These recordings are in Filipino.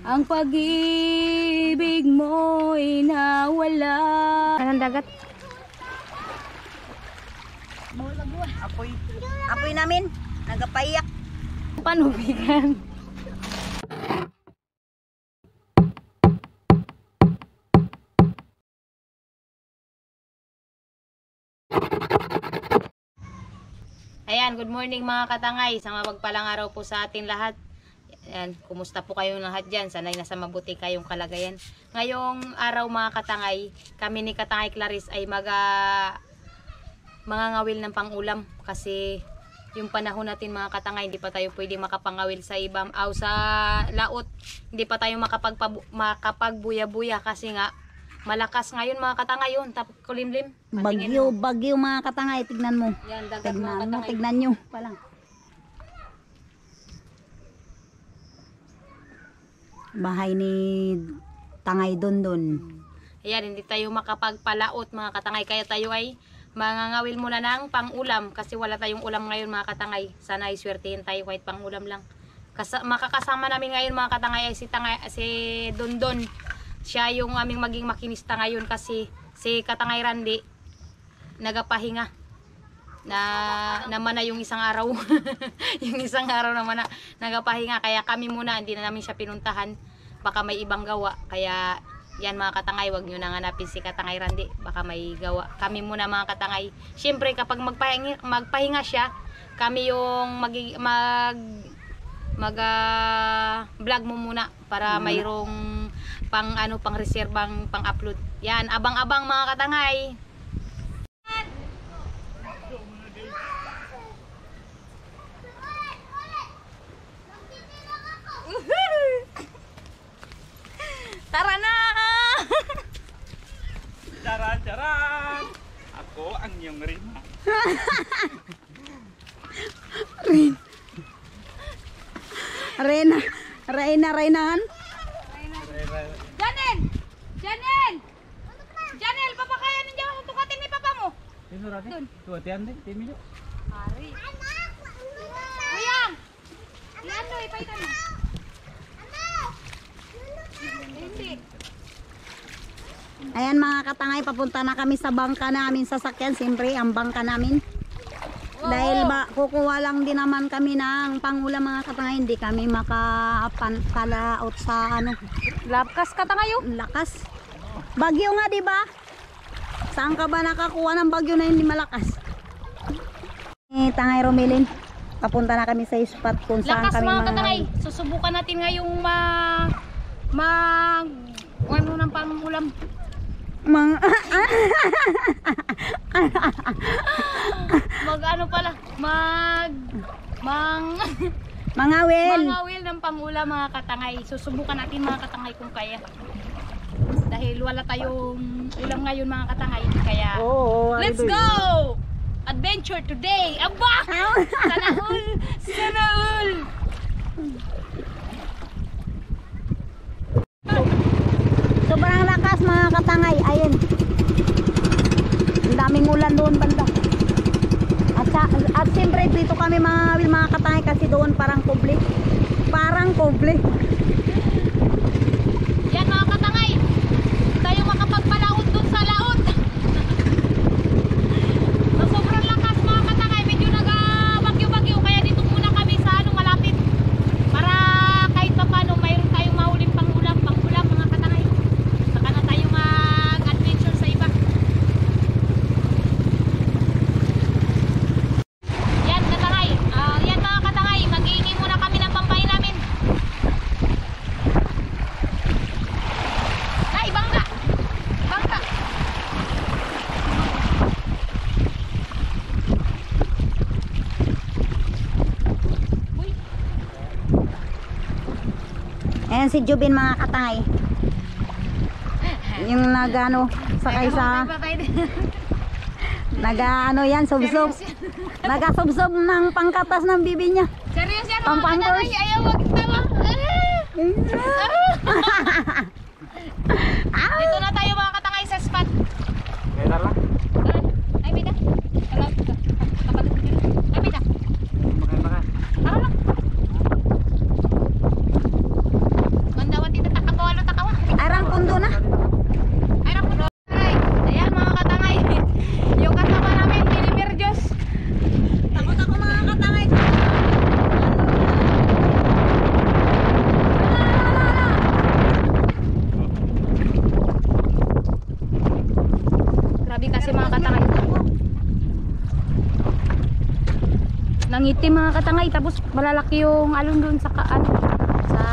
Ang pag-ibig mo'y nawala. Anong dagat? Apoy namin, nagapaiyak. Panubigan. Ayan, good morning mga katangay. Sa mapagpalang araw po sa atin lahat. Ayan, kumusta po kayong lahat dyan? Sana'y nasa mabuti kayong kalagayan. Ngayong araw mga katangay, kami ni Katangay Clarice ay mangangawil ng pangulam. Kasi yung panahon natin mga katangay, hindi pa tayo pwede makapangawil sa ibang sa laot. Hindi pa tayo makapagbuya-buya kasi nga malakas ngayon mga katangay yun. Tapos kulimlim. Bagyo mga katangay, tignan mo. Yan, dagat mga katangay. Tignan nyo palang. Bahay ni Tangay Dondon. Ayan, hindi tayo makapagpalaot mga katangay. Kaya tayo ay mangangawil muna ng pangulam. Kasi wala tayong ulam ngayon mga katangay. Sana ay swertihin tayo kahit pangulam lang. Makakasama namin ngayon mga katangay ay si Dondon. Siya yung aming maging makinista ngayon kasi si Katangay Randy nagapahinga. Naman na yung isang araw. Yung isang araw naman na nagapahinga. Kaya kami muna, hindi na namin siya pinuntahan. Baka may ibang gawa. Kaya yan mga katangay, wag nyo nang hanapin si Katangay Randy. Baka may gawa. Kami muna mga katangay. Siyempre kapag magpahinga siya, kami yung vlog mo muna para mayroong pang reserbang pang upload. Yan, abang-abang mga katangay. Tara na! Charan! Ako ang iyong Rina. Reinahan. Janel, papakayan ninyo tukatin ni papa mo. Sino ratin? Tuwatian din, timilo. Hari. Uyang! Ano, ipaitan mo. Hindi. Ayan mga katangay, papunta na kami sa bangka namin sasakyan. Siyempre, ang bangka namin. Dahil kukuha lang din naman kami ng pangulam mga katangay. Hindi kami makapalaot sa Lakas katangayo. lakas. Bagyo nga, di ba? Saan ka ba nakakuha ng bagyo na hindi malakas? Tangay Romilin, papunta na kami sa spot kung saan Lakas kami mga katangay. Susubukan natin ngayong ano ng pangulam. Mangawil ng pangulam mga katangay. Susubukan natin mga katangay kung kaya. Dahil wala tayong ulam ngayon mga katangay. Kaya let's go! Adventure today! Aba! Sana all! Sana all! Sobrang lakas mga katangay. Ayun. Ang daming ulan doon banda. At siyempre dito kami mga katangay kasi doon parang kubli. Yan mga katangay. Tayo makapagpalaot dun sa laot. So, sobrang lakas mga katangay. Medyo nagbagyo-bagyo. Kaya dito muna kami sa malapit. Para kahit pa paano mayroon tayong mahuling pangulam mga katangay. Saka na tayo mag-adventure sa iba. Yan katangay. Yan mga katangay. Mag-iingi muna kami ng pampain namin. Ay, bangka! Bangka! Uy! Ayan si Jubin mga katangay. Yung nagano sakay sa nagano yan subsob. Nagasubsob ng pangkatas ng bibi niya. Serious yan mga Pampampers. katangay. Ayaw magtawa. Dito na tayo mga katangay sa spot. Kaya lang. Ay, bida. Kapatid mo dito. Ay, bida. Makan. Tara lang. Mandawan dito. Nangitim mga katangay, tapos malalaki yung alon doon sa sa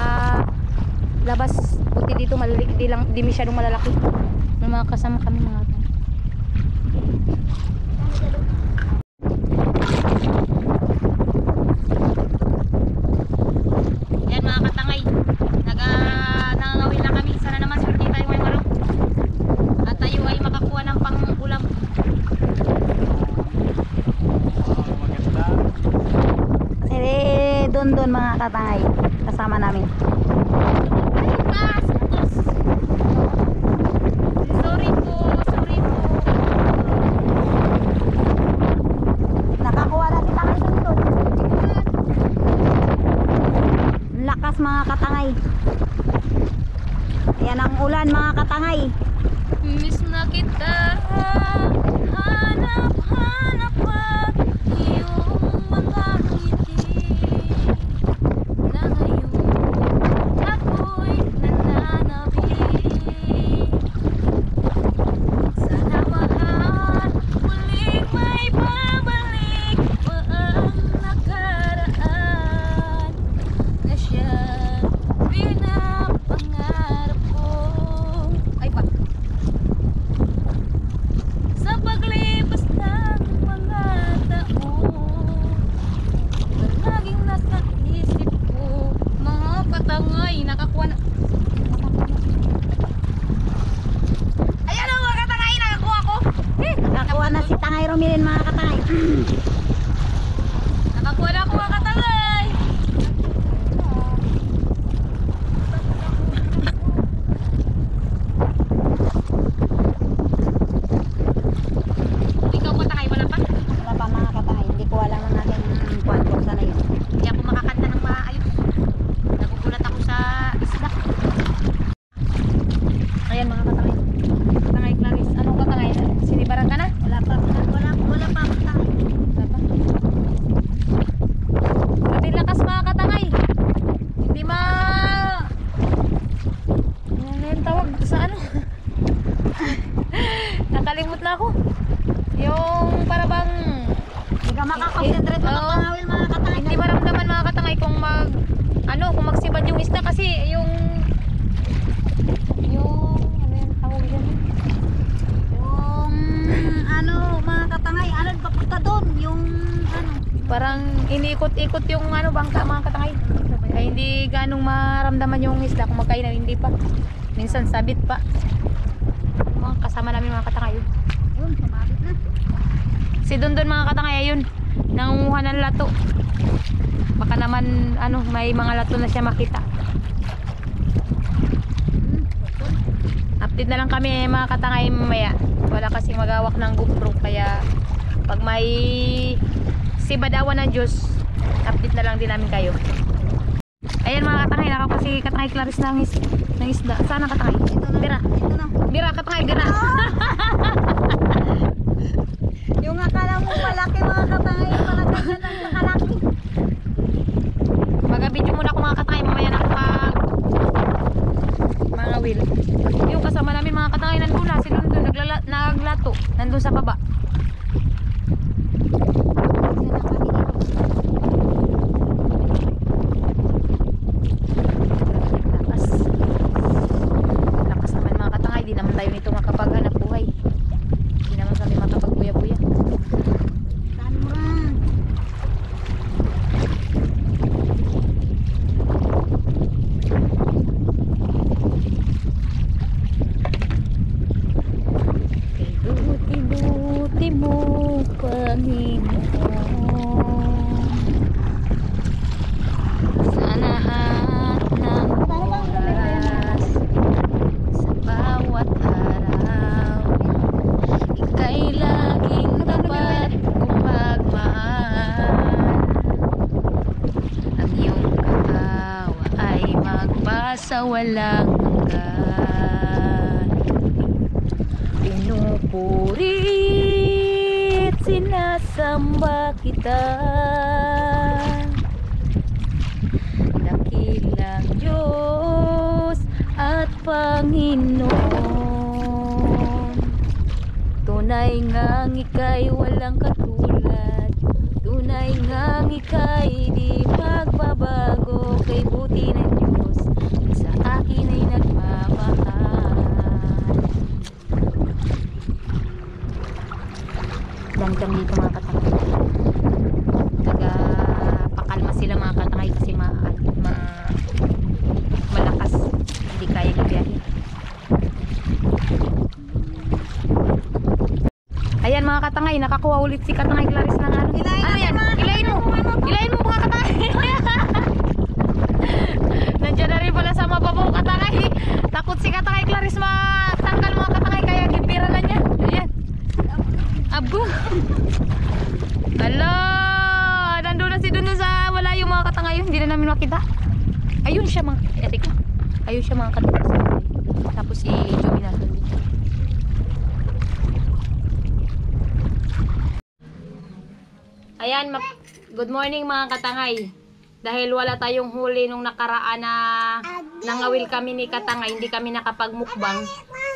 labas. Buti dito maliliit, di masyadong malalaki. May mga kasama kami mga katangay. Yan mga katangay, nangangawin na kami. Sana naman swerte tayo ngayong araw at tayo ay makakuha ng pang-ulam. Maganda. Kasi doon mga katangay, kasama namin. Sorry po. Nakakuha na si tangay doon. Lakas mga katangay. Yan ang ulan mga katangay. Miss na kita, hanap pa iyong mga ngiti na ngayon ako'y nananabik. Sana mahal, muling may babalik pa ang nakaraan na siyang pinapangarap ko. Ay pa. Sa paglipas ng mga taon, laging nasa isip ko mga katangay. Nakakuha na. Ayan ang mga katangay, nakakuha ko. Nakakuha na si tangay Romilin mga katangay. Nakakuha na ako mga katangay. Ikaw katangay, wala pa? Wala pa mga katangay. Hindi ko alam ang aking kwan kung sana yun. Hindi ako makakanta ng maayos. Nagugulat ako sa isda. Ayan mga katangay. Katangay Clarice. Anong katangay? Sinibaran ka na? Wala pa katangay. Wala pa. Grabe lakas mga katangay. Hindi ano yung tawag sa ano? Nakalimut na ako. Yung para bang Hindi ka makakonsentrate Oo. mga pangawil mga katangay. hindi maramdaman mga katangay kung kung magsibad yung isda kasi yung ano yung tawag dyan? Yung ano mga katangay, ano papunta doon? Yung ano? Parang iniikot-ikot yung bangka mga katangay. Kaya hindi ganong maramdaman yung isda kung magkainan, hindi pa. Minsan sabit pa. Mga kasama namin mga katangay. Yun, sumabit na. Si Dondon mga katangay ayun, nangunguha ng lato. Baka naman may mga lato na siya makita. Update na lang kami mga katangay mamaya. Wala kasing magawak ng GoPro kaya pag may sibadawan ng Diyos, update na lang din namin kayo. Ayan mga katangay, nakakuha si katangay Clarice ng isda. Saan ang katangay? Bira. Ito na. Bira, katangay, bira. Yung akala mo malaki mga katangay, pala ganyan lang sa kalaki. Mag-video muna ako mga katangay, mamaya na ako mga will. Yung kasama namin mga katangay nandun na, si London naglato, nandun sa baba. Lakas naman mga katangay, di naman tayo nito makapaghanap buhay. Di naman kami makapagbuya-buya. Saan mo lang? Ibuti mo, Panginoon, sa lahat ng oras, sa bawat araw, ika'y laging dapat kong magmahal. Ang iyong kaawa ay magpasawalang hanggan. Pinupurit, sinasamba kita, dakilang Diyos at Panginoon. Tunay ngang ika'y walang katulad, tunay tunay ngang ika'y di magbabago. Kay buti ng Diyos sa akin ay nagmamahal. Langgam dito mga katangay. Pakalma sila mga katangay kasi malakas. Hindi kaya gabiyahin. Ayan mga katangay, nakakuha ulit si Katangay Clarice ng ano. Ano yan? Ilayin mo! Ilayin mo mga katangay! Nandiyan na rin pala sa mababaw katangay. Takot si Katangay Clarice matanggal mga katangay kaya gipira na niya. Ayan. Abo! Hala! Nandun na si Duno sa wala yung mga katangay. Hindi na namin makita. Ayun siya mga etika. Ayun siya mga katangay. Tapos si Joey nandun dito. Ayan, good morning mga katangay. Dahil wala tayong huli nung nakaraan na nangawil kami ni Katangay, hindi kami nakapagmukbang.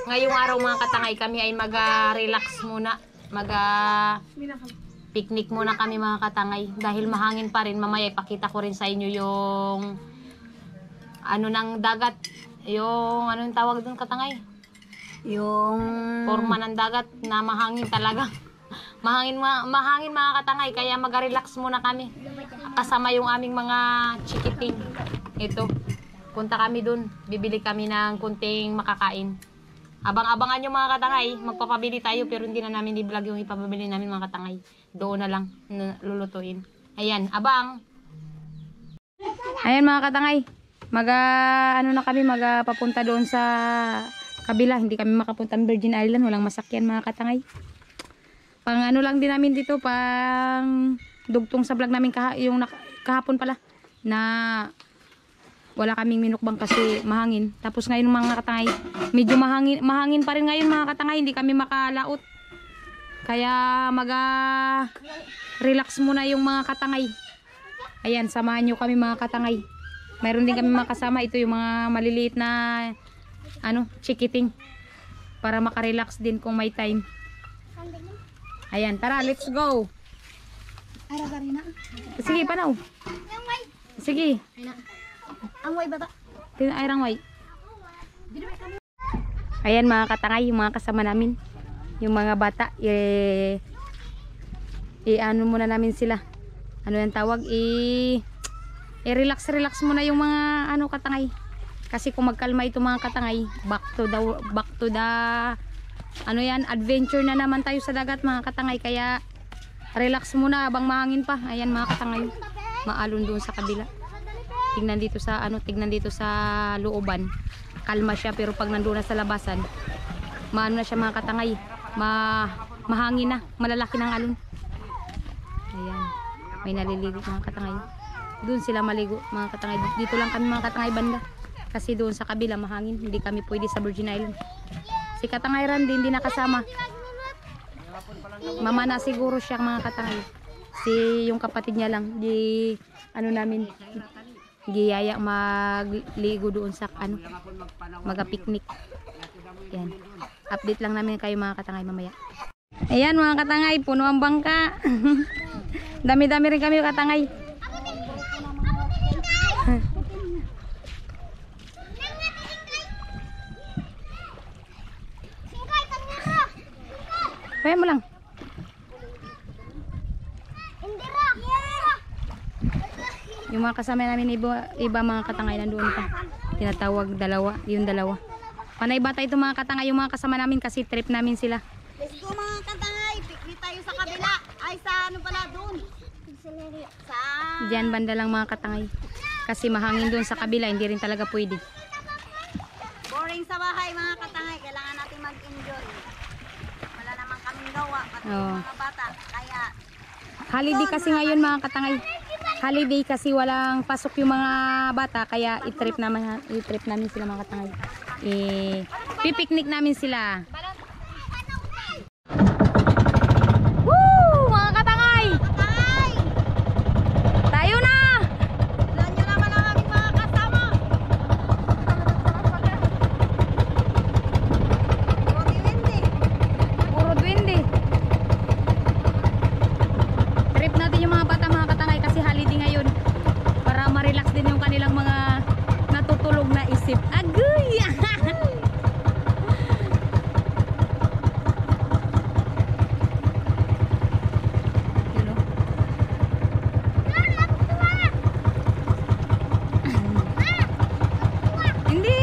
Ngayong araw mga katangay, kami ay mag-relax muna. Mag-picnic muna kami mga katangay. Dahil mahangin pa rin, mamaya ipakita ko rin sa inyo yung ano ng dagat. Yung ano yung tawag doon katangay? Yung Forma ng dagat na mahangin talaga. Mahangin mga katangay, kaya mag-relax muna kami kasama yung aming mga chikiting. Ito, punta kami dun, bibili kami ng kunting makakain. Abang-abangan yung mga katangay, magpapabili tayo pero hindi na namin i-vlog yung ipabili namin mga katangay. Doon na lang lulutuin. Ayan, abang. Ayan mga katangay, ano na kami, papunta doon sa kabila. Hindi kami makapunta ng Virgin Island, walang masakyan mga katangay. Pang ano lang din namin dito, pang dugtong sa vlog namin kahapon pala na wala kaming minukbang kasi mahangin. Tapos ngayon mga katangay, medyo mahangin pa rin ngayon mga katangay, hindi kami makalaot. Kaya relax muna yung mga katangay. Ayan, samahan nyo kami mga katangay. Mayroon din kami makasama, ito yung mga maliliit na chikiting para makarelax din kung may time. Ayan, tara, let's go. Sige, panaw. Sige. ang way bata. Tinairang way. Ayan mga katangay, yung mga kasama namin. Yung mga bata, ano muna namin sila. Ano yung tawag? Relax muna yung mga katangay. Kasi kung magkalma ito mga katangay, back to the adventure na naman tayo sa dagat mga katangay. Kaya relax muna habang mahangin pa. Ayan mga katangay, maalon doon sa kabila. Tingnan dito sa looban, kalma siya, pero pag nandoon na sa labasan, maano na siya mga katangay, mahangin na, malalaki ng alon. Ayan, may naliligo mga katangay. Doon sila maligo mga katangay. Dito lang kami mga katangay banda, kasi doon sa kabila mahangin, hindi kami pwede sa Virgin Island. Si Katangay Ran din, hindi nakasama. Mama na siguro siya mga katangay. Yung kapatid niya lang, namin, giyaya magligo doon sa mag-picnic. Yan. Update lang namin kayo mga katangay mamaya. Ayan mga katangay, puno ang bangka. Dami-dami rin kami katangay. Kaya mo lang. Yung mga kasama namin iba mga katangay nandoon pa. Tinatawag yung dalawa. Panay bata ito mga katangay, yung mga kasama namin kasi trip namin sila. Let's go mga katangay, picnic tayo sa kabila. Ay sa pala doon. Diyan banda lang mga katangay. Kasi mahangin doon sa kabila, hindi rin talaga pwede. Boring sa bahay mga katangay, kailangan natin mag-enjoy. Wala naman kaming gawa, pati yung mga bata. Kaya holiday kasi ngayon mga katangay. Holiday kasi walang pasok yung mga bata, kaya i-trip namin sila mga katangay. Pipiknik namin sila. Woo! Mga katangay! Tayo na! ilan nyo naman ang aming mga kasama. Puro duwende. Trip natin yung mga bata isip. Agoy! Yun, oh. Hindi.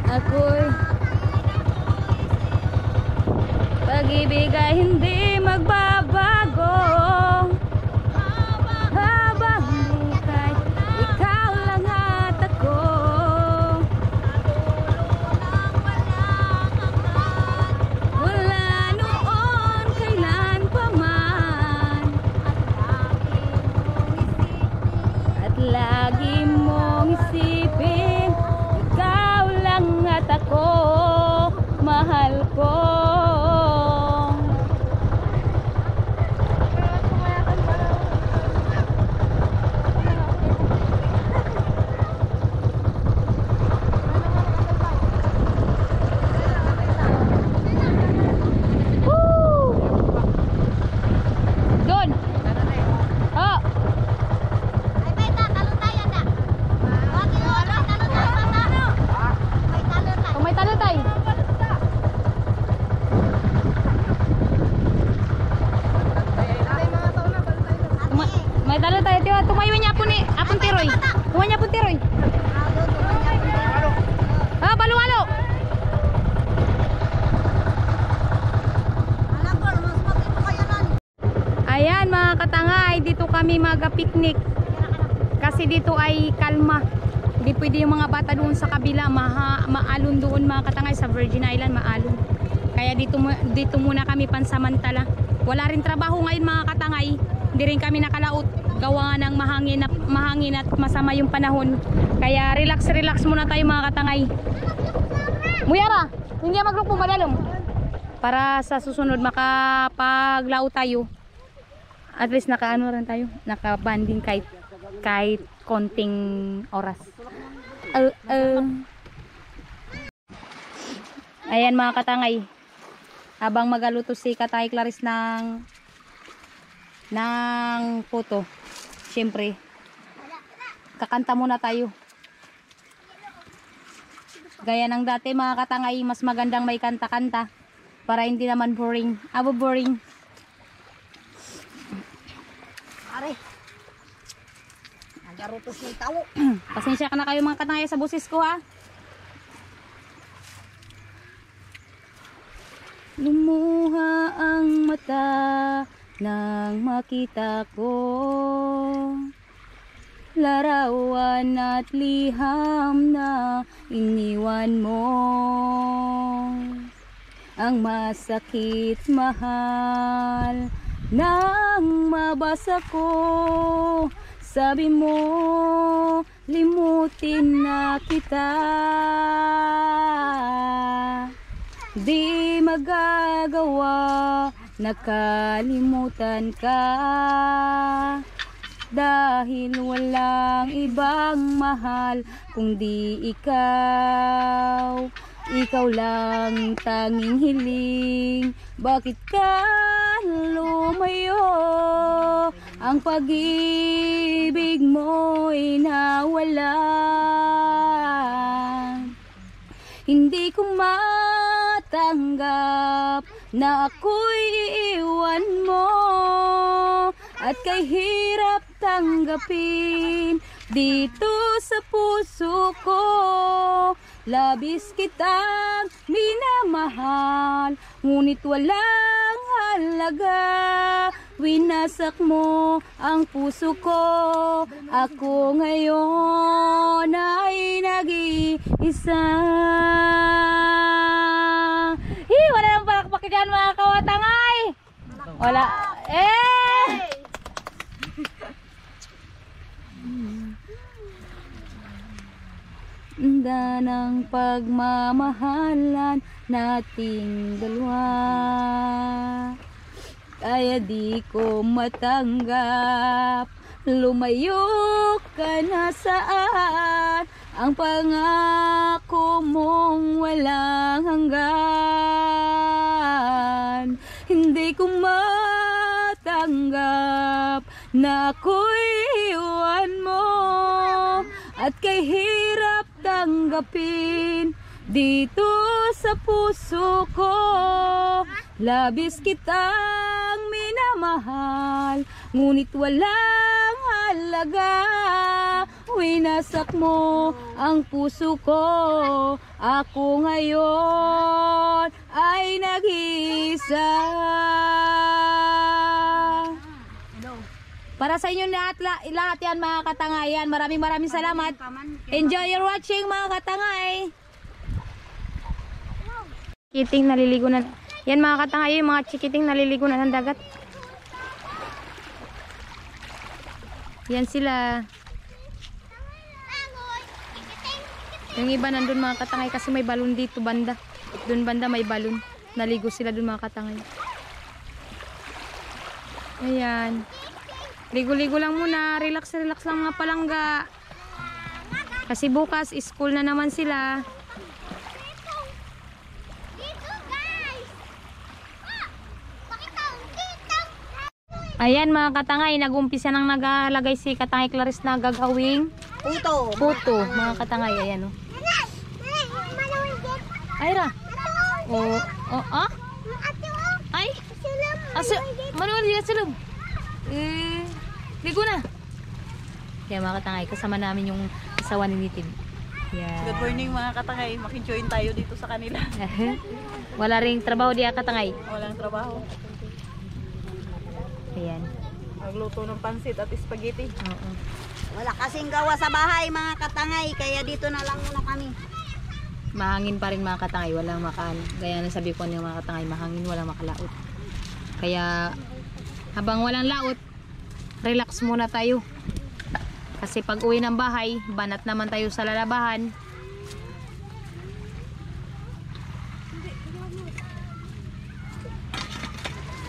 Ako'y pag-ibig ay hindi magbabago habang buhay, ikaw lang at ako. Wala noon, kailan pa man, at lagi mong isipin, ikaw lang at ako, mahal ko. Woo! Doon. Oh. Kung may talo tayo. May talo tayo. Tiwa, tumayo niya po ni Apon Tiroy. Tumayo niya po Tiroy. Ah, balo-balo. Ayan mga katangay, dito kami mag-picnic. Kasi dito ay kalma. Hindi pwede yung mga bata doon sa kabila, maalon doon mga katangay sa Virgin Island, maalon. Kaya dito muna kami pansamantala. Wala rin trabaho ngayon mga katangay. Hindi rin kami nakalaot. Gawa ng mahangin at masama yung panahon. Kaya relax muna tayo mga katangay. Muyara, hindi maglupo madalong. Para sa susunod makapaglaot tayo. At least nakaano rin tayo, nakabanding kahit konting oras. Ayan mga katangay, habang magaluto si Katay Clarice ng puto, syempre kakanta muna tayo. Gaya ng dati mga katangay, mas magandang may kanta-kanta para hindi naman boring. Boring. Are. Nagarutos ng tao. Pasensya ka na kayo mga katangay sa busis ko ha. Lumuha ang mata nang makita ko larawan at liham na iniwan mo. Ang masakit mahal nang mabasa ko, sabi mo limutin na kita. Di magagawa, nakalimutan ka, dahil walang ibang mahal kundi ikaw. Ikaw lang tanging hiling, bakit ka lumayo? Ang pag-ibig mo'y nawala. Hindi ko matanggap na ako'y iiwan mo, at kay hirap tanggapin dito sa puso ko. Labis kitang minamahal, ngunit walang halaga. Winasak mo ang puso ko. Ako ngayon ay nag-iisa. Wala nang palakpak dyan mga kawatangay. Wala. ganda ng pagmamahalan nating dalawa. Kaya di ko matanggap, lumayo ka na saan, ang pangako mong walang hanggan. Hindi ko matanggap na ako'y iwan mo, at kay hirap tanggapin dito sa puso ko. Labis kitang minamahal, ngunit walang halaga. Winasak mo ang puso ko. Ako ngayon ay nag-iisa. Para sa inyo lahat yan mga katangayan. Maraming salamat. Enjoy your watching mga katangay. Chikiting naliligo na. Yan mga katangay, yung mga chikiting naliligo na ng dagat. Yan sila. Yung iba nandun mga katangay kasi may balon dito banda. Doon banda may balon. Naligo sila doon mga katangay. Ayan. Ligo-ligo lang muna. Relax lang mga palangga. Kasi bukas school na naman sila. Ayan mga katangay, nag-umpisa nang nagalagay si Katangay Clarice na gagawing puto. Mga katangay, ayan o. Ayra. Ay. Manual dyan sulog. Ligo na. Kaya mga katangay, kasama namin yung asawa ni Nitib. Yeah. Good morning mga katangay, makin-join tayo dito sa kanila. Wala ring trabaho diya katangay. Walang trabaho. Ayan. Magluto ng pansit at spaghetti. Oo. Wala kasing gawa sa bahay mga katangay, kaya dito na lang muna kami. Mahangin pa rin mga katangay, walang makaan. Gaya na sabi ko ng mga katangay, mahangin, walang makalaot. Kaya habang walang laot, relax muna tayo. Kasi pag uwi ng bahay, banat naman tayo sa lalabahan.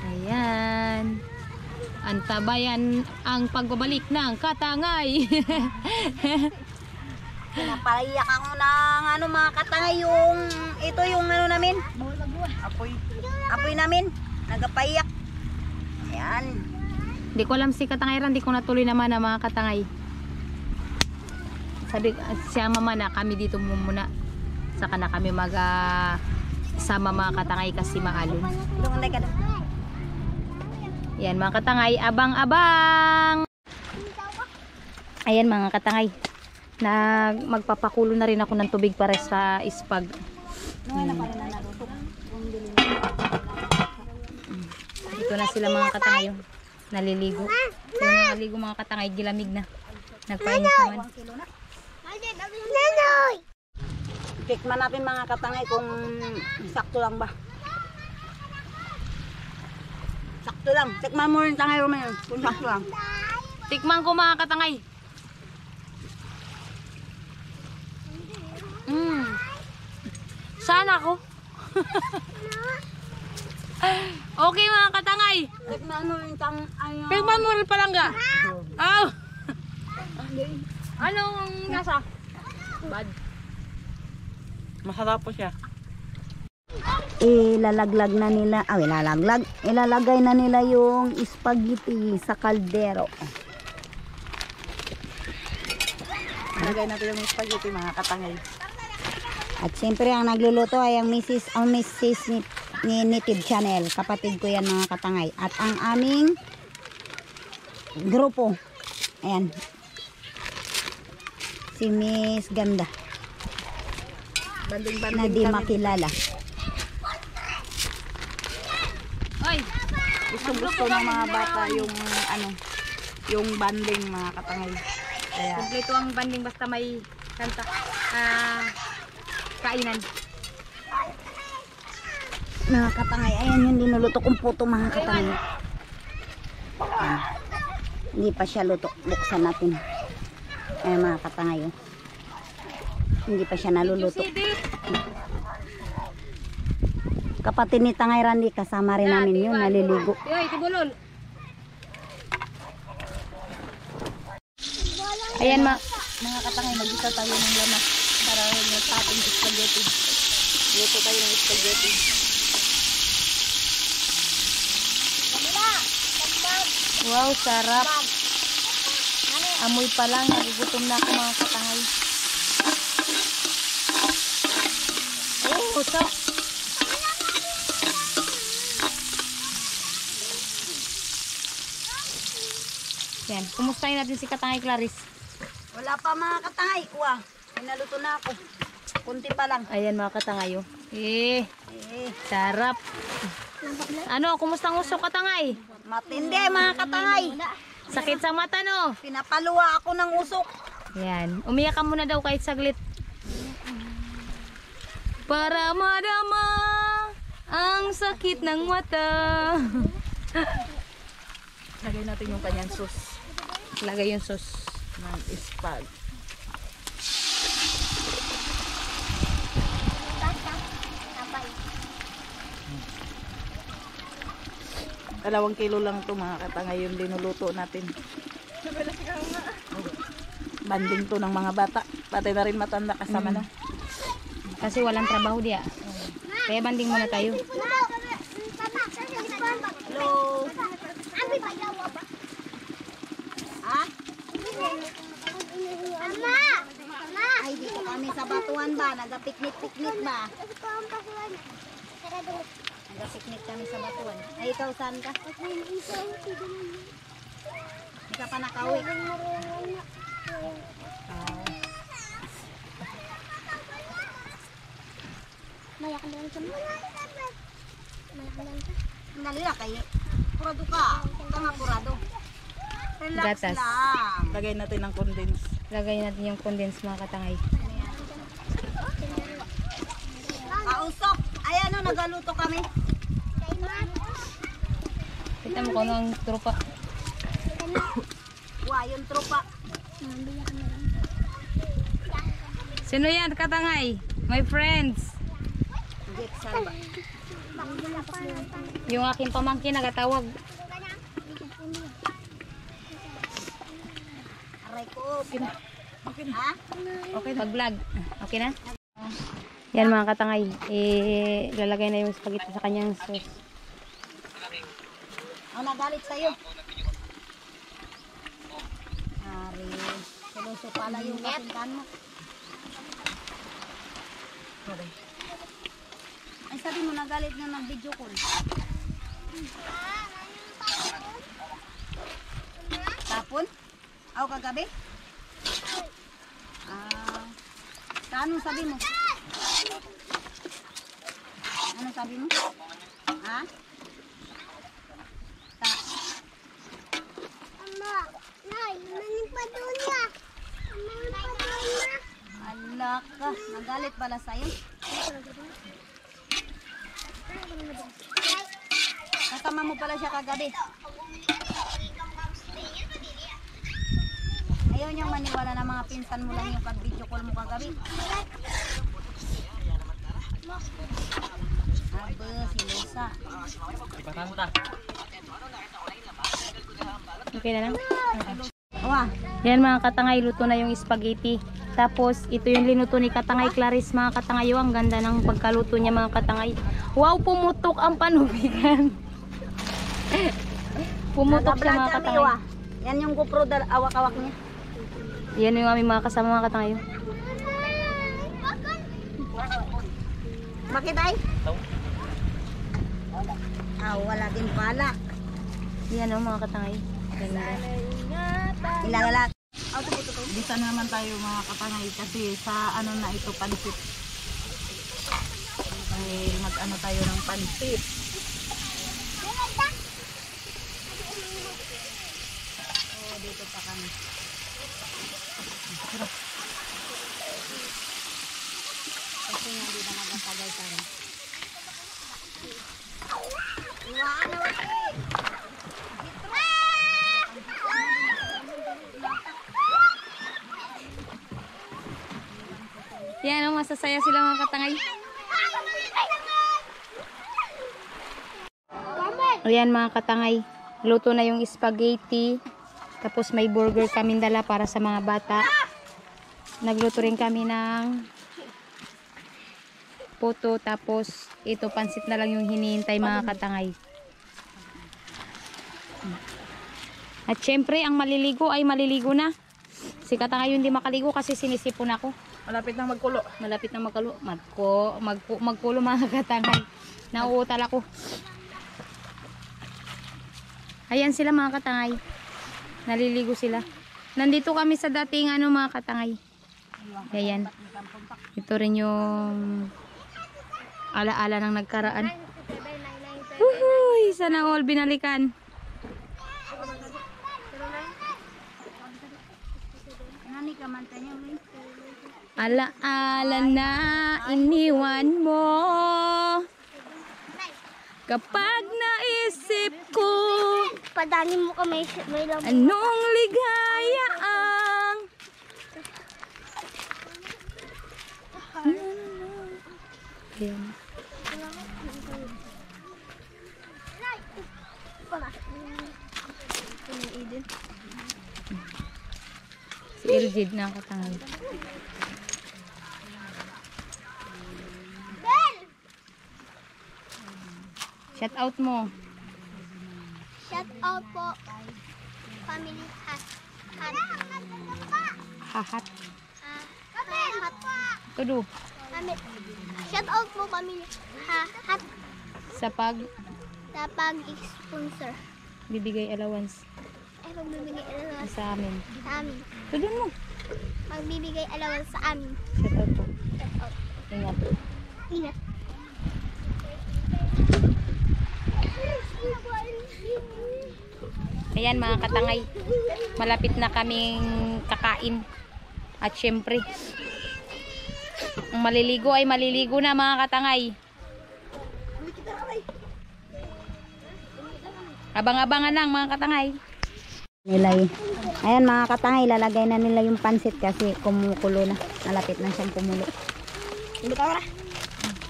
Ayan. Antabayan ang pagbabalik ng katangay. Napaiyak ako ng mga katangay, ito yung namin. Apoy namin. Nagapaiyak. Ayan. Hindi ko alam si katangay ran, hindi ko natuloy naman ang mga katangay. Sabi siya mama na kami dito muna. Saka na kami sama mga katangay kasi maalon. Yan mga katangay, abang-abang. Ayan mga katangay. Magpapakulo na rin ako ng tubig para sa ispag. Ito na sila mga katangay. Naliligo. Yung naliligo mga katangay, gilamig na. Nagpainit naman. Tikman natin mga katangay kung sakto lang ba. Sakto lang. Tikman mo rin tangay Romeo kung sakto lang. Tikman ko mga katangay. Sana ako. Okay mga katangay. Tikman mo rin Tikman mo rin palangga. Oh. Anong nasa? Bad. Masarap po siya. Ilalaglag na nila, ilalagay na nila yung spaghetti sa kaldero. Lagay natin yung spaghetti mga katangay. At siyempre ang nagluluto ay ang Mrs. ni Nitib Channel. Kapatid ko yan mga katangay. At ang aming grupo. Ayan. Si Miss Ganda. Na di makilala. Oy, Gusto ng mga bata yung banding mga katangay. Kaya kompleto ang banding basta may kanta. Kainan. Mga katangay, ayan yung dinuluto kong puto mga katangay. Ayan. Hindi pa siya luto. Buksan natin. Ayan mga katangay. Hindi pa siya naluluto. Kapatid ni Tangay Randy, kasama rin namin yun, naliligo. Yoy, tibulol. Ayan Mga katangay, magisa tayo ng lamas para sa ating spaghetti. Luto tayo ng spaghetti. wow, sarap. Amoy pa lang, nagugutom na ako mga katangay. Oh, sarap. Yan, kumustahin natin si Katangay Clarice. Wala pa mga katangay. Uwa, pinaluto na ako. Kunti pa lang. Ayan mga katangay. Oh. Sarap. Ano, kumusta ang usok Katangay? Matindi mga katangay. Sakit sa mata no? Pinapaluwa ako ng usok. Yan, umiyak ka muna daw kahit saglit. Para madama ang sakit ng mata. Lagay natin yung kanyang sauce Lagay yung sauce. ng spag. Dalawang kilo lang to mga katangay yung linuluto natin. Banding to ng mga bata. Pati na rin matanda kasama na. Kasi walang trabaho diya. Kaya banding muna tayo. Hello. Ha? Ay, dito kami sa Batuan ba? Nagapiknik-piknik ba? Nagapiknik kami sa Batuan. Ay, ikaw saan ka? Hindi ka pa nakauwi. Dali lang kayo. Purado ka. Huwag ka nga purado. Relax Gatas. lang. Lagay natin ng condense. Lagay natin yung condensed mga katangay. Kausok. Ayan o, nagaluto kami. Kita mo kung ano ang tropa. Wah, yung tropa. Sino yan katangay? My friends. Jeep Salva. Yung aking pamangkin nagatawag. Aray ko. Ha? Pag-vlog. Okay na? Yan mga katangay. Lalagay na yung spaghetti sa kanyang sauce. Ang nagalit sa'yo. Ari. Seloso pala yung kasintan mo. Ay, sabi mo, nagalit na ng video call. Tapon? Aw, kagabi? Anong sabi mo? Anong sabi mo? Ha? Ala ka, nagalit pala sa'yo. Kasama mo pala siya kagabi. Ayaw niyang maniwala na mga pinsan mo lang yung pag-video call mo kagabi. Aba, si Lusa. Okay na lang? Wah, Yan mga katangay, luto na yung spaghetti. Tapos ito yung linuto ni Katangay Clarice mga katangay. Ang ganda ng pagkaluto niya mga katangay. Wow, pumutok ang panubigan. Pumutok siya mga katangay. yan yung GoPro awak-awak niya. Yan yung aming mga kasama mga katangay. Bakit ay? Wala din pala. Yan o mga katangay. Ganda. Ilagalak. Bisa naman tayo mga katangay kasi sa ano na ito pansit. Ay mag-ano tayo ng pansit. Dito pa kami. Kasi nga di na magtagal tayo. Iwaan na wala eh. Yan, oh, masasaya sila mga katangay. Ayan mga katangay. Luto na yung spaghetti. Tapos may burger kami dala para sa mga bata. Nagluto rin kami ng puto. Tapos ito, pansit na lang yung hinihintay mga katangay. At syempre, ang maliligo ay maliligo na. Si katangay hindi makaligo kasi sinisipon ako. Malapit na magkulo. Malapit na magkulo mga katangay. Nauutal ako. Ayan sila mga katangay. Naliligo sila. Nandito kami sa dating mga katangay. Ayan. Ito rin yung alaala ng nagkaraan. Uhuy, sana all binalikan. Alaala na iniwan mo. Kapag naisip ko, Padangin mo kami, may lamang. anong ligaya ang Ayan. Si Elgid na katangay. Shout out mo. Shout out po. Family hat. Hat. Hahat. Hat. Tudo. Shout out po family hat. Sa pag Sa pag-sponsor. bibigay allowance Ay, magbibigay allowance sa amin. sa amin. Tudo mo. Magbibigay allowance sa amin. Shout out po. Shout out. Ingat. Ingat. Ayan mga katangay. Malapit na kaming kakain. At syempre, ang maliligo ay maliligo na mga katangay. Abang-abangan lang mga katangay. Nilay. Ayan mga katangay, lalagay na nila yung pansit kasi kumukulo na. Malapit na siyang kumulo.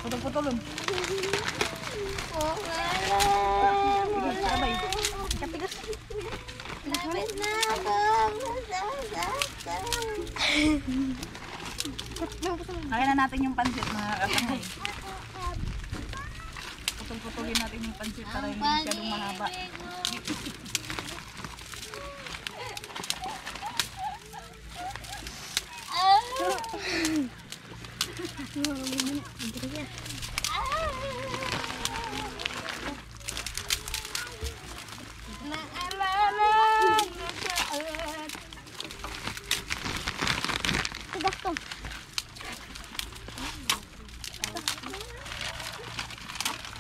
Putol-putulon. Lapit na ako. Kaya na natin yung pansit mga katangay. Putol-putulin natin yung pansit para hindi masyadong mahaba.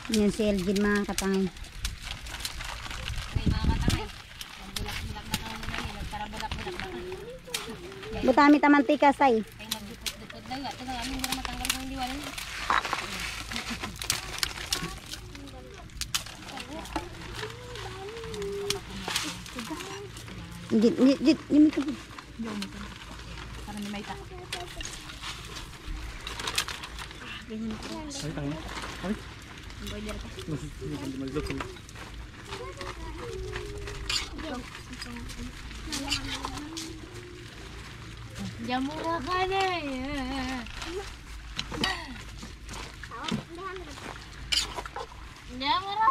Yan si Elgin mga katangay. Butami tamantika say. Git. Para ni Maita. Ay, tangan. Ay. Mag-zoom. Jamura ka na. Jamura.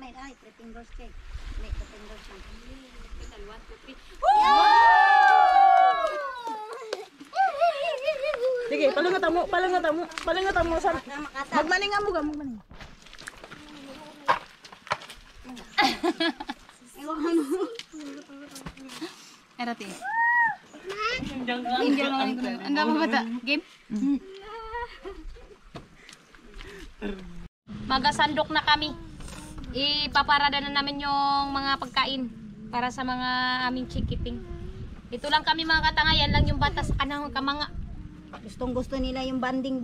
Dai, 3 fingers cake. Make 2 fingers lang. 1, 2, 3. Sige, palangatan mo sa magmaningan mo magmaning. Erati. Anda mo bata? Game? Magasandok na kami. Ipaparada na namin yung mga pagkain para sa mga aming chikiting. Ito lang kami mga katangayan lang yung batas kanang kamanga. Gustong gusto nila yung banding.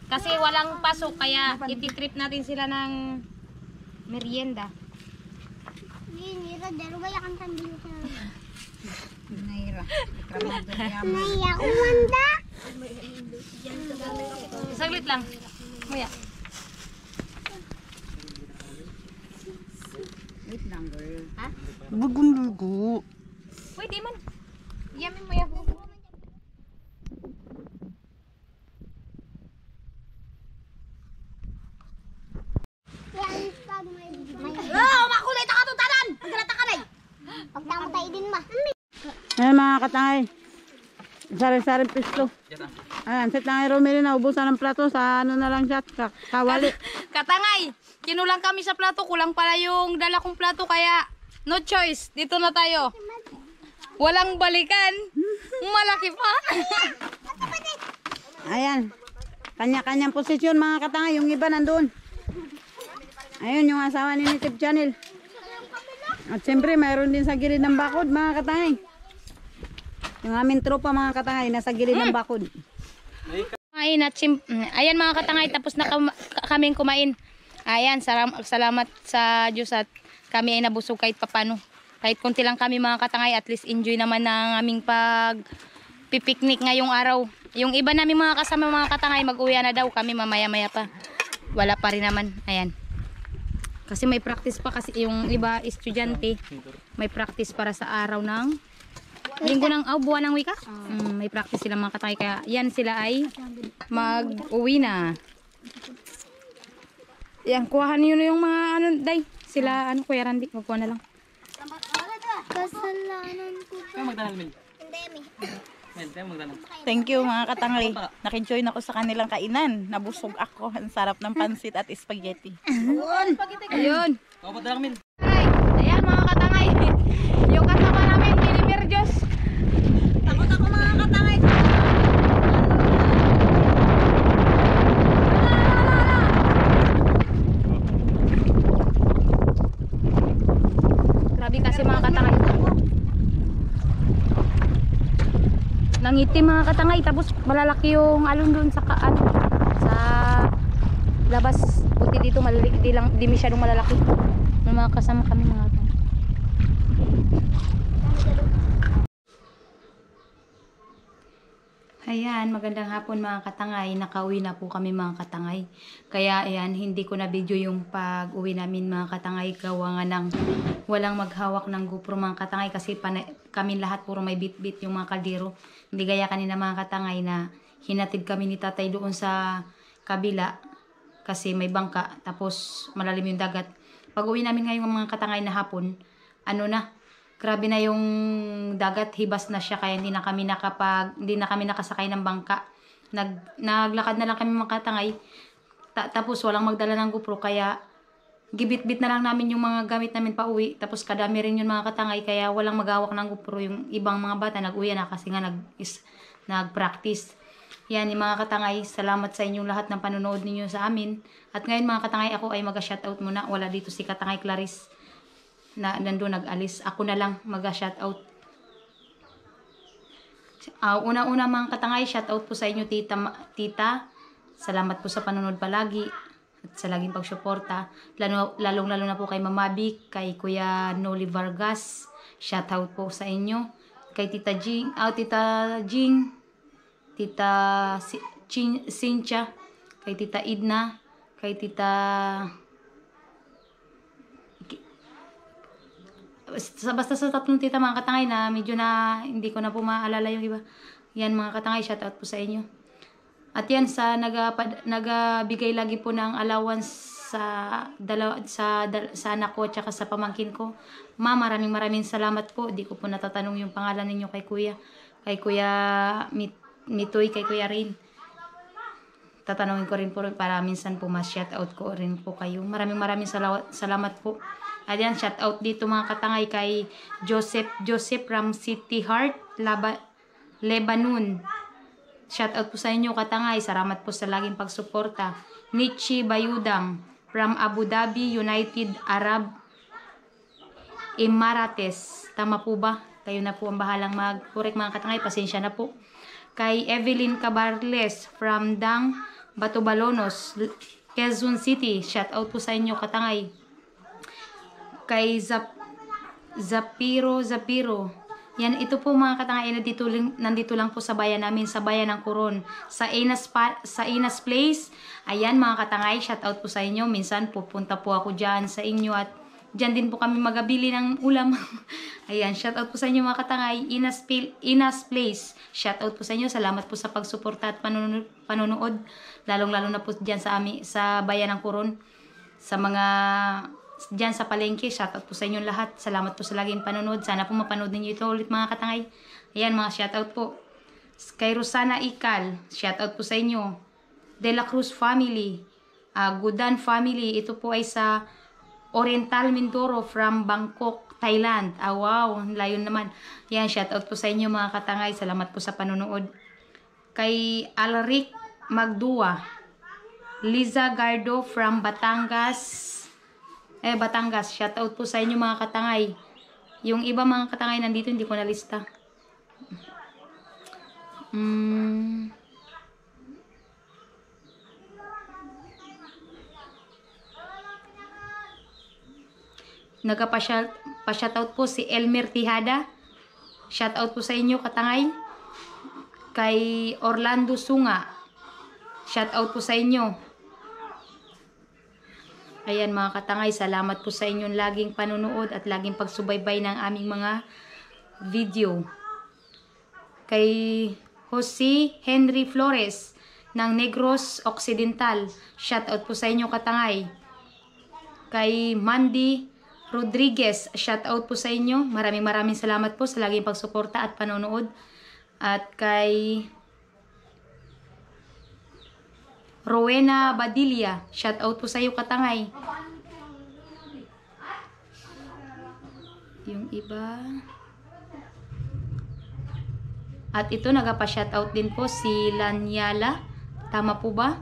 Kasi walang pasok, kaya ititrip natin sila ng merienda. Nira, daro gaya kang tambiyo ka. Naira. Naya, umanda. Saglit lang. Kuya. Wait lang, girl. Bugun-bugu. Pwede man. Yamin mo yan. Oh, makulay ta katutanan. Magalata ka rin. Pagtamatay din ma. Ayan mga katangay. Sari-sari pisto. Ayan, si Tangay Romero na ubusan ng plato sa ano na lang siya, kawali. Katangay, kinulang kami sa plato. Kulang pala yung dala kong plato, kaya no choice. Dito na tayo. Walang balikan. Malaki pa. Ayan. Kanya-kanyang posisyon mga katangay. Yung iba nandun. Ayun yung asawa ni Nitip Channel. At siyempre mayroon din sa gilid ng bakod mga katangay. Yung aming tropa mga katangay nasa gilid ng bakod. Ayan mga katangay, tapos na kaming kumain. Ayan, salamat sa Diyos at kami ay nabusog kahit papano. Kahit konti lang kami mga katangay, at least enjoy naman ng aming pipiknik ngayong araw. Yung iba namin mga kasama mga katangay, mag-uwi na daw kami mamaya-maya pa. Wala pa rin naman. Ayan. Kasi may practice pa, kasi yung iba estudyante, may practice para sa araw ng linggo ng buwan ng wika. May practice sila mga katangay, kaya yan sila ay mag-uwi na. Yan, kuhahan nyo na yung mga ano, day. Sila, Kuya Randy, magkuha na lang. Kasalanan ko. Kaya magdanal, Mel. Hindi, mi. Mel, kaya magdanal. Thank you mga katangay. Nakijoin ako sa kanilang kainan. Nabusog ako. Ang sarap ng pansit at spaghetti. Ayun. Kau pa Mel. Ayan mga katangay. Yung kasama namin, Deliver Diyos. Takot ako mga katangay. Grabe kasi mga katangay. Nangitim mga katangay, tapos malalaki yung alon doon sa sa labas. Buti dito maliliit, di masyadong malalaki. May mga kasama kami mga katangay. Ayan, magandang hapon mga katangay. Nakauwi na po kami mga katangay. Kaya ayan, hindi ko na video yung pag-uwi namin mga katangay. Gawa nga ng walang maghawak ng GoPro mga katangay. Kasi kami lahat puro may bit-bit yung mga kaldero. Hindi gaya kanina mga katangay na hinatid kami ni tatay doon sa kabila. Kasi may bangka. Tapos malalim yung dagat. Pag-uwi namin ngayon mga katangay na hapon, grabe na yung dagat, hibas na siya, kaya hindi na kami nakasakay ng bangka. Naglakad na lang kami mga katangay. Tapos walang magdala ng GoPro, kaya gibit-bit na lang namin yung mga gamit namin pa uwi. Tapos kadami rin yung mga katangay, kaya walang magawak ng GoPro. Yung ibang mga bata nag-uwi na kasi nga nag-practice. Yan yung mga katangay, salamat sa inyong lahat ng panonood ninyo sa amin. At ngayon mga katangay, ako ay mag-shoutout muna. Wala dito si Katangay Clarice na nandun nag-alis. Ako na lang mag-shoutout. Una-una mga katangay, shoutout po sa inyo tita. Salamat po sa panonood palagi at sa laging pagsuporta. Lalong-lalo na po kay Mama Vic, kay Kuya Noli Vargas. Shoutout po sa inyo. Kay Tita Jing, Tita Cynthia, kay Tita Idna, kay Tita basta sa tatlong tita mga katangay na medyo na hindi ko na po maalala yung iba. Yan mga katangay, shoutout po sa inyo. At yan sa nagabigay lagi po ng allowance sa anak ko at saka sa pamangkin ko. Ma, maraming salamat po. Di ko po natatanong yung pangalan ninyo kay Kuya. Kay Kuya Mitoy, kay Kuya Rain. Tatanungin ko rin po para minsan po ma-shoutout ko rin po kayo. Maraming salamat po. Ayan, shout out dito mga katangay kay Joseph from City Heart, Lebanon. Shout out po sa inyo katangay. Salamat po sa laging pagsuporta. Nichi Bayudang from Abu Dhabi, United Arab Emirates. Tama po ba? Kayo na po ang bahalang mag-correct mga katangay. Pasensya na po. Kay Evelyn Cabarles from Dang, Batubalonos, Quezon City. Shout out po sa inyo, Katangay. Kay Zapiro. Yan, ito po mga Katangay, nandito lang po sa bayan namin, sa bayan ng Coron. Sa Inas Place. Ayan mga Katangay, shout out po sa inyo. Minsan pupunta po ako dyan sa inyo at dyan din po kami magabili ng ulam. Ayan, shout out po sa inyo mga Katangay. Inas Place. Shout out po sa inyo. Salamat po sa pagsuporta at panonood. Lalong-lalo na po dyan sa bayan ng Coron. Sa mga dyan sa palengke, shoutout po sa inyo lahat. Salamat po sa laging panonood. Sana po mapanood ninyo ito ulit mga Katangay. Ayan mga shoutout po. Kay Rosana Ikal, shoutout po sa inyo. De La Cruz family, Gudan family, ito po ay sa Oriental Mindoro from Bangkok, Thailand. Wow, layo naman. Ayan, shoutout po sa inyo mga Katangay. Salamat po sa panonood. Kay Alric Magdua, Liza Gardo from Batangas, shoutout po sa inyo mga Katangay. Yung iba mga Katangay nandito, hindi ko nalista. Nagpa-shoutout po si Elmer Tijada. Shoutout po sa inyo Katangay. Kay Orlando Sunga, shoutout po sa inyo. Ayan mga Katangay, salamat po sa inyong laging panunood at laging pagsubaybay ng aming mga video. Kay Jose Henry Flores ng Negros Occidental, shoutout po sa inyo Katangay. Kay Mandy Rodriguez, shoutout po sa inyo. Maraming salamat po sa laging pagsuporta at panonood. At kay Rowena Badilla, shoutout po sa iyo Katangay. Yung iba. At ito nagpa-shoutout din po si Lanyala. Tama po ba?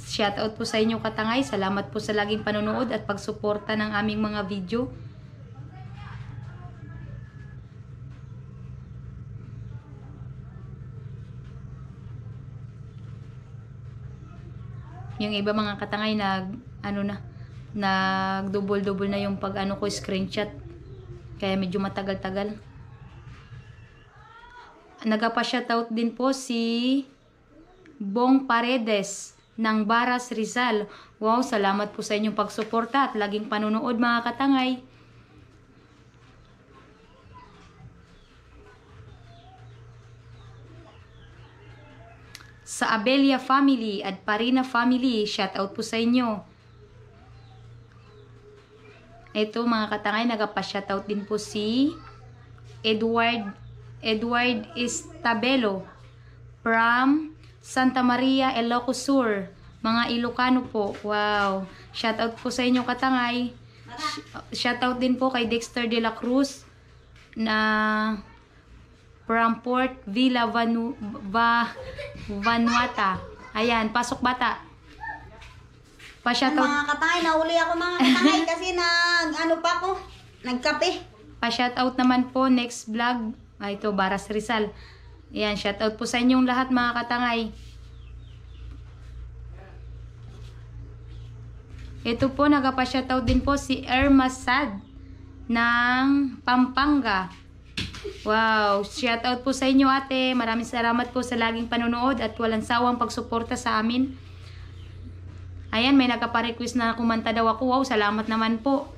Shoutout po sa inyo Katangay. Salamat po sa laging panonood at pagsuporta ng aming mga video. Yung iba mga Katangay nag-double na yung pag ko screenshot. Kaya medyo matagal-tagal. Nagpa-shoutout din po si Bong Paredes ng Baras Rizal. Wow, salamat po sa inyong pagsuporta at laging panonood mga Katangay. Sa Abelia family at Parina family, shoutout po sa inyo. Ito mga Katangay, nagpa-shoutout din po si Edward Estabelo from Santa Maria, Ilocos Sur. Mga Ilocano po. Wow. Shoutout po sa inyo Katangay. Shoutout din po kay Dexter de la Cruz na from Port Villa Vanuata. Ayan, pasok bata. Pa-shoutout. Mga Katangay, nahuli ako mga Katangay kasi nagkape. Pa-shoutout naman po next vlog. Ito, Baras Rizal. Ayan, shoutout po sa inyong lahat mga Katangay. Ito po, nagpa-shoutout din po si Irma Sad ng Pampanga. Wow, shoutout po sa inyo ate. Maraming salamat po sa laging panonood at walang sawang pagsuporta sa amin. Ayan, may nagpa-request na kumanta daw ako. Wow, salamat naman po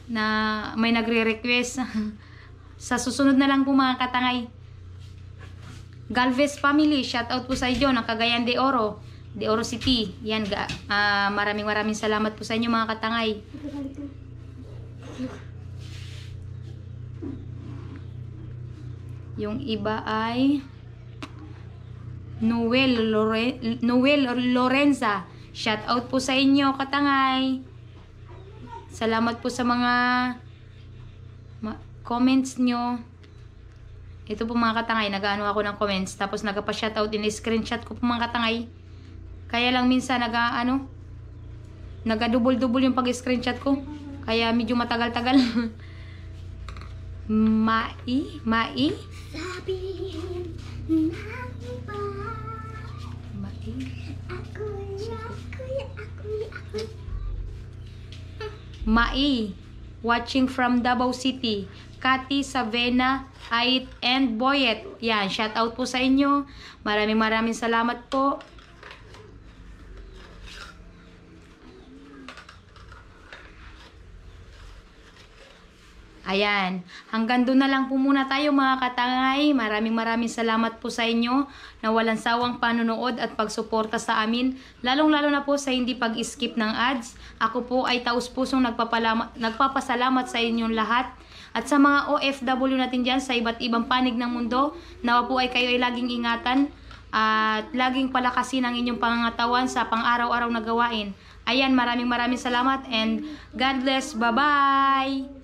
na may nagre-request. Sa susunod na lang po mga Katangay. Galvez family, shoutout po sa inyo ng Cagayan de Oro City. Yan, maraming salamat po sa inyo mga Katangay. Yung iba ay Noel Lorenza. Shoutout po sa inyo Katangay. Salamat po sa mga comments nyo. Ito po mga Katangay, nag-ano ako ng comments. Tapos nagpa-shoutout din, screenshot ko po mga Katangay. Kaya lang minsan nag-double yung pag-screenshot ko. Kaya medyo matagal-tagal. Mai? Sabihin ng iba, Mai? Mai, watching from Davao City. Kati, Savena, Ait, and Boyet. Yan, shout out po sa inyo. Maraming salamat po. Ayan, hanggang doon na lang po muna tayo mga katangay. Maraming salamat po sa inyo na walang sawang panonood at pagsuporta sa amin. Lalong-lalo na po sa hindi pag-skip ng ads. Ako po ay taus-pusong nagpapasalamat sa inyong lahat. At sa mga OFW natin dyan sa iba't ibang panig ng mundo, nawa po ay kayo ay laging ingatan at laging palakasin ang inyong pangangatawan sa pang-araw-araw na gawain. Ayan, maraming salamat and God bless. Bye-bye!